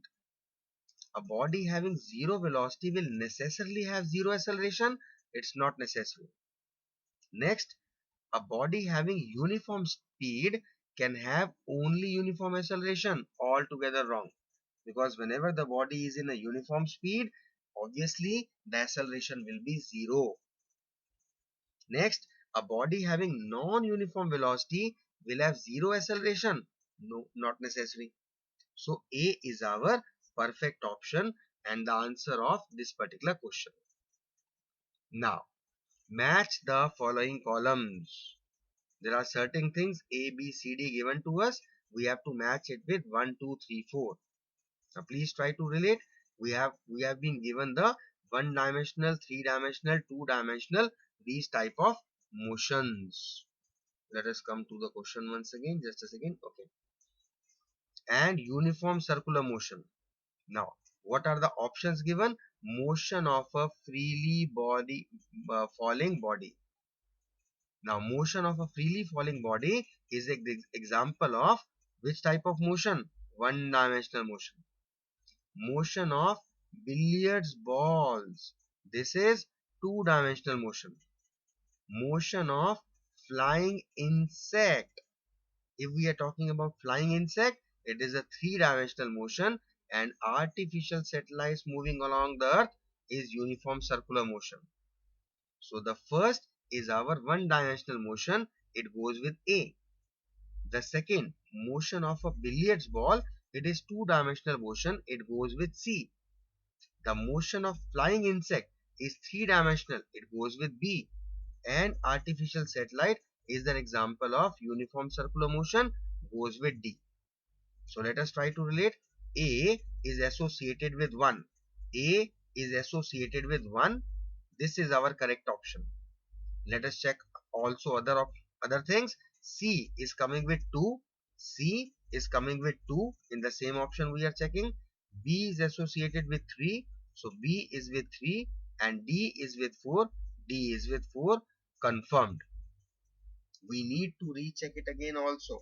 A body having zero velocity will necessarily have zero acceleration. It's not necessary. Next, a body having uniform speed can have only uniform acceleration. Altogether wrong. Because whenever the body is in a uniform speed, obviously the acceleration will be zero. Next, a body having non-uniform velocity will have zero acceleration. No, not necessary. So A is our perfect option and the answer of this particular question. Now, match the following columns. There are certain things A, B, C, D given to us. We have to match it with 1, 2, 3, 4. Now please try to relate. We have been given the one dimensional, three dimensional, two dimensional, these type of motions. Let us come to the question once again. Just a second. Okay. And uniform circular motion. Now, what are the options given? Motion of a freely falling body. Now, motion of a freely falling body is an example of which type of motion? One dimensional motion. Motion of billiards balls. This is two-dimensional motion. Motion of flying insect. If we are talking about flying insect, it is a three-dimensional motion, and artificial satellites moving along the earth is uniform circular motion. So the first is our one-dimensional motion. It goes with A. The second, motion of a billiards ball, it is two-dimensional motion. It goes with C. The motion of flying insect is three-dimensional. It goes with B. And artificial satellite is an example of uniform circular motion, goes with D. So let us try to relate. A is associated with 1. A is associated with 1. This is our correct option. Let us check also other things. C is coming with 2. C is coming with 2 in the same option we are checking. B is associated with 3. So B is with 3 and D is with 4. D is with 4. Confirmed. We need to recheck it again also.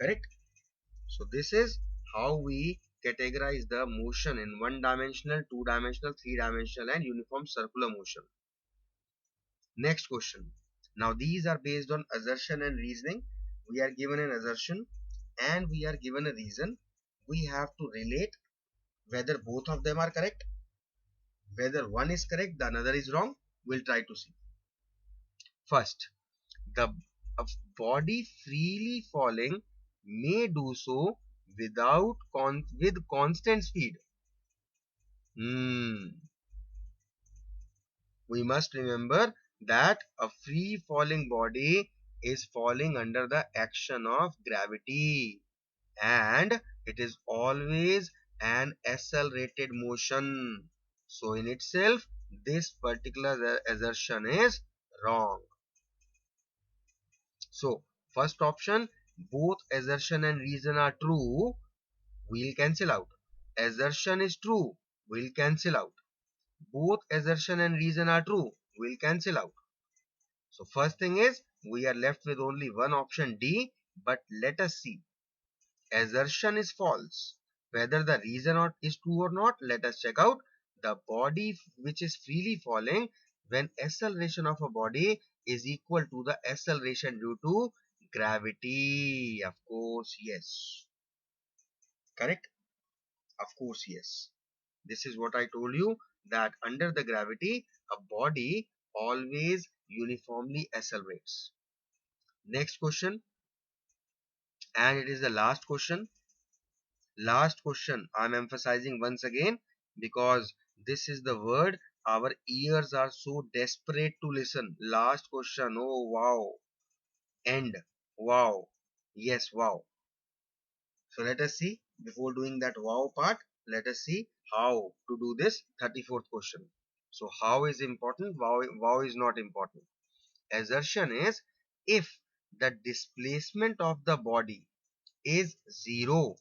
Correct? So this is how we categorize the motion in one dimensional, two dimensional, three dimensional and uniform circular motion. Next question. Now these are based on assertion and reasoning. We are given an assertion and we are given a reason. We have to relate whether both of them are correct. Whether one is correct, the another is wrong. We'll try to see. First, the body freely falling may do so with constant speed. We must remember that a free falling body is falling under the action of gravity and it is always an accelerated motion. So in itself, this particular assertion is wrong. So first option, both assertion and reason are true, we'll cancel out. Assertion is true, we'll cancel out. Both assertion and reason are true, we'll cancel out. So first thing is we are left with only one option D, but let us see. Assertion is false. Whether the reason is true or not, let us check out. The body which is freely falling, when acceleration of a body is equal to the acceleration due to gravity. Of course, yes. Correct. Of course, yes. This is what I told you, that under the gravity, a body always uniformly accelerates. Next question, and it is the last question. Last question. I'm emphasizing once again because this is the word our ears are so desperate to listen. Last question. Oh, wow. End. Wow. Yes, wow. So let us see, before doing that wow part, let us see how to do this 34th question. So how is important, wow is not important. Assertion is, if the displacement of the body is zero,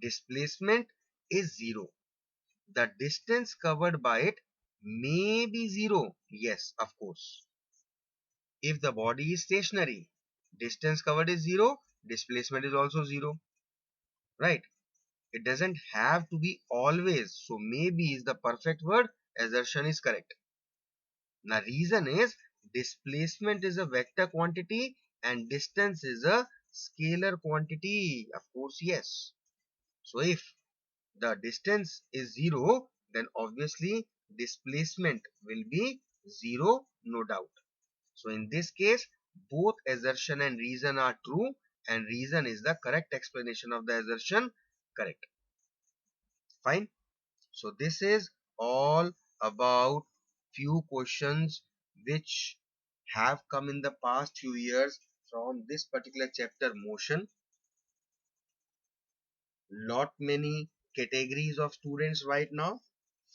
displacement is zero, the distance covered by it may be zero. Yes, of course. If the body is stationary, distance covered is zero, displacement is also zero, right? It doesn't have to be always. So maybe is the perfect word. Assertion is correct. The reason is, displacement is a vector quantity and distance is a scalar quantity. Of course, yes. So if the distance is zero, then obviously displacement will be zero, no doubt. So in this case, both assertion and reason are true, and reason is the correct explanation of the assertion. Correct. Fine. So this is all about few questions which have come in the past few years from this particular chapter, motion. Lot many categories of students right now.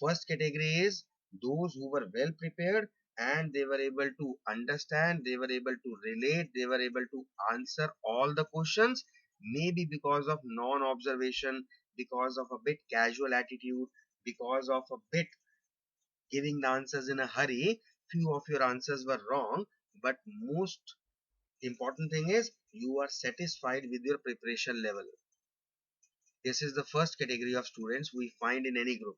First category is those who were well prepared and they were able to understand, they were able to relate, they were able to answer all the questions, maybe because of non-observation, because of a bit casual attitude, because of a bit giving the answers in a hurry. Few of your answers were wrong, but most important thing is you are satisfied with your preparation level. This is the first category of students we find in any group.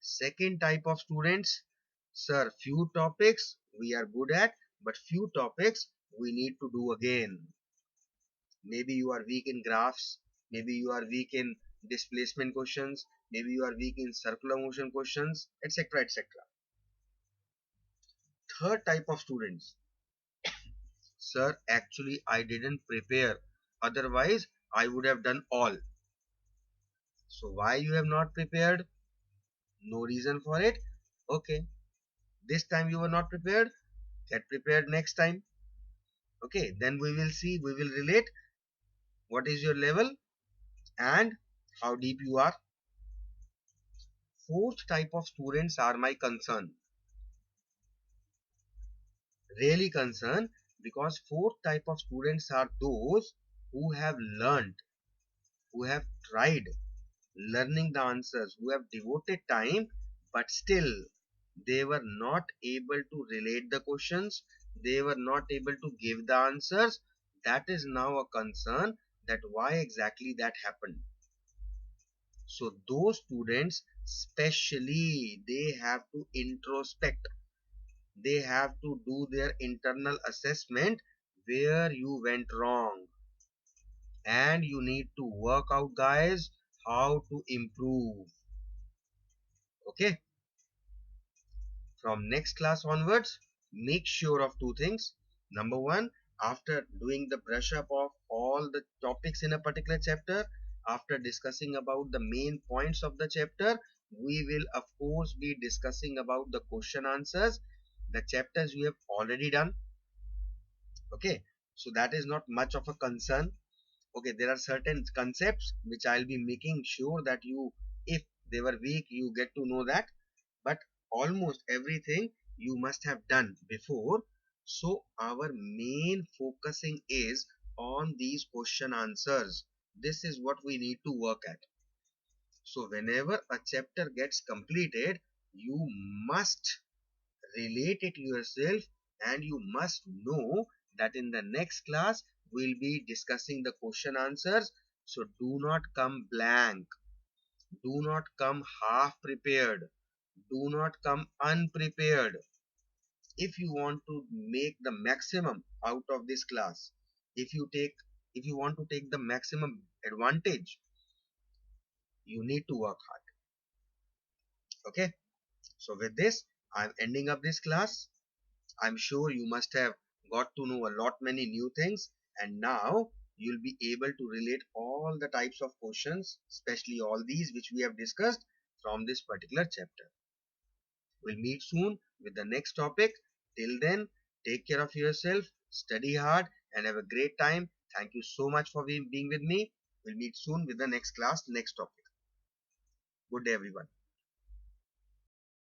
Second type of students, sir, few topics we are good at, but few topics we need to do again. Maybe you are weak in graphs, maybe you are weak in displacement questions, maybe you are weak in circular motion questions, etc. etc. Third type of students, sir, actually I didn't prepare, otherwise I would have done all. So why you have not prepared? No reason for it. Okay, this time you were not prepared, get prepared next time. Okay, then we will see, we will relate what is your level and how deep you are. Fourth type of students are my concern, really concern, because fourth type of students are those who have learned, who have tried learning the answers, who have devoted time, but still they were not able to relate the questions, they were not able to give the answers. That is now a concern, that why exactly that happened. So those students specially, they have to introspect, they have to do their internal assessment where you went wrong, and you need to work out, guys, how to improve. Okay, from next class onwards, make sure of two things. Number one, after doing the brush up of all the topics in a particular chapter, after discussing about the main points of the chapter, we will of course be discussing about the question answers. The chapters you have already done. Okay, so that is not much of a concern. Okay, there are certain concepts which I'll be making sure that you, if they were weak, you get to know that, but almost everything you must have done before. So our main focusing is on these question answers. This is what we need to work at. So whenever a chapter gets completed, you must relate it yourself, and you must know that in the next class we'll be discussing the question answers. So do not come blank, do not come half prepared, do not come unprepared. If you want to make the maximum out of this class, if you take, if you want to take the maximum advantage, You need to work hard. Okay. So with this, I'm ending up this class. I'm sure you must have got to know a lot many new things, and now you'll be able to relate all the types of questions, especially all these which we have discussed from this particular chapter. We'll meet soon with the next topic. Till then, take care of yourself, study hard, and have a great time. Thank you so much for being with me. We'll meet soon with the next class, next topic. Good day, everyone.